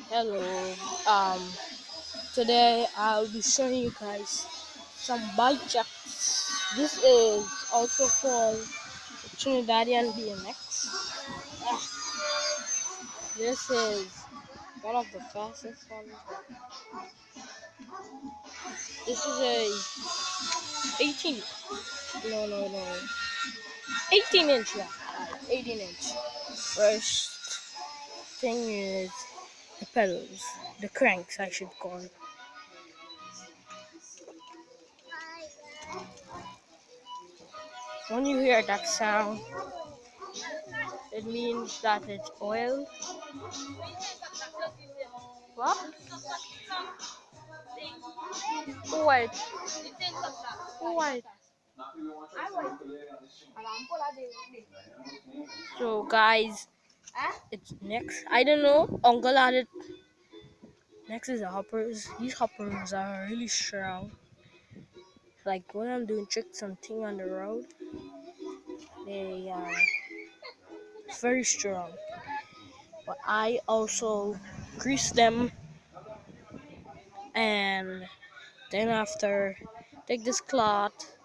Hello. Um, Today I'll be showing you guys some bike checks. This is also called Trinidadian BMX. Ah, this is one of the fastest ones. This is a 18. No. 18 inch. Yeah, 18 inch. First thing is the pedals, the cranks, I should call it. When you hear that sound, it means that it's oil. What? White. White. So guys, it's next. I don't know. Uncle added. Next is the hoppers. These hoppers are really strong. Like when I'm doing tricks and thing on the road, they are very strong. But I also grease them and then after take this cloth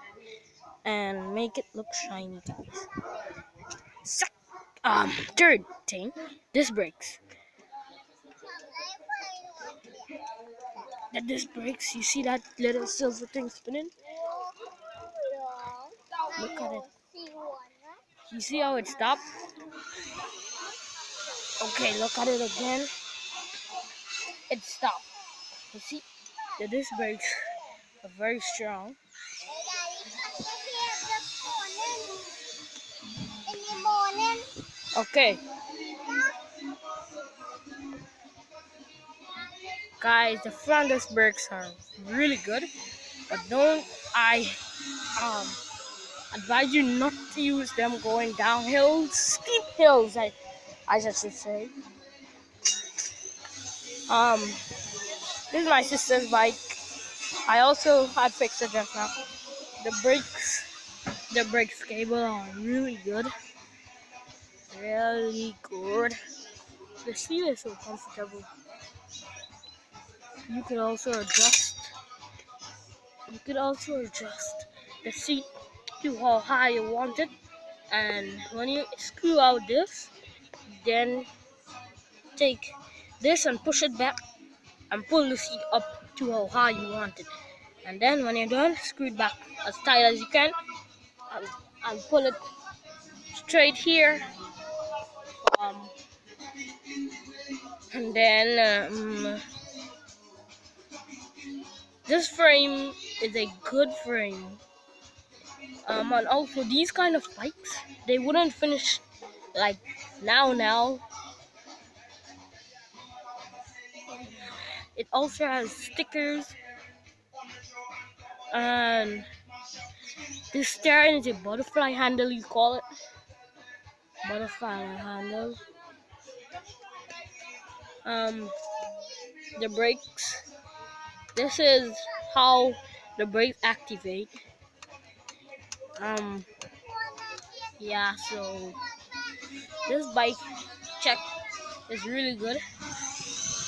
and make it look shiny, guys. So, third thing, disc brakes. The disc brakes. You see that little silver thing spinning? Look at it. You see how it stopped? Okay, look at it again. It stopped. You see, the disc brakes are very strong. Okay, guys, the front disc brakes are really good, but don't I um advise you not to use them going down hills, steep hills. I should say. Um, this is my sister's bike. I also had fixed it just now. The brakes cable are really good. Really good. The seat is so comfortable. You could also adjust. You could also adjust the seat to how high you want it. And when you screw out this, then take this and push it back and pull the seat up to how high you want it. And then when you're done, screw it back as tight as you can and, and pull it straight here. Um, and then this frame is a good frame. And also these kind of bikes, they wouldn't finish like now. It also has stickers, and this steering is a butterfly handle, you call it. Butterfly handle. Um, the brakes. This is how the brakes activate. Um, yeah. So this bike check is really good.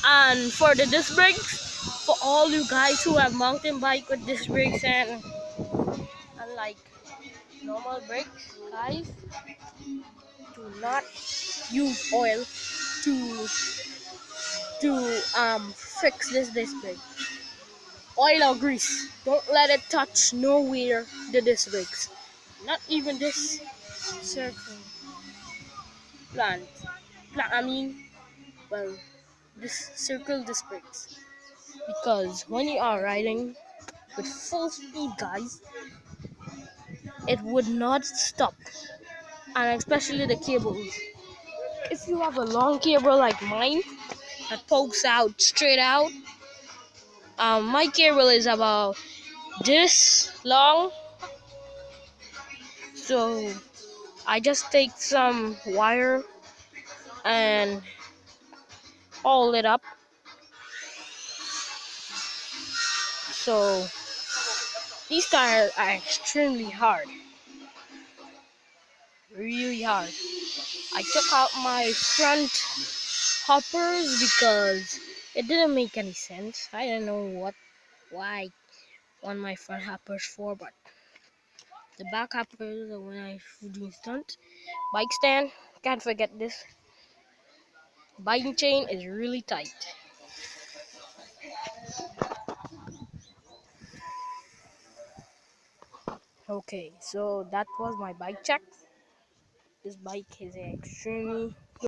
And for the disc brakes, for all you guys who have mountain bike with disc brakes and like normal brakes, guys, do not use oil to fix this disc brake. Oil or grease. Don't let it touch nowhere the disc brakes. Not even this circle plant. I mean, well, this circle disc brakes. Because when you are riding with full speed, guys, it would not stop. And especially the cables. If you have a long cable like mine that pokes out straight out, my cable is about this long, so I just take some wire and hold it up. So these tires are extremely hard, really hard. I took out my front hoppers because it didn't make any sense. I don't know why I want my front hoppers for, but the back hoppers are when I do stunt. Bike stand, can't forget this. Biking chain is really tight. Okay, so that was my bike check. This bike is extremely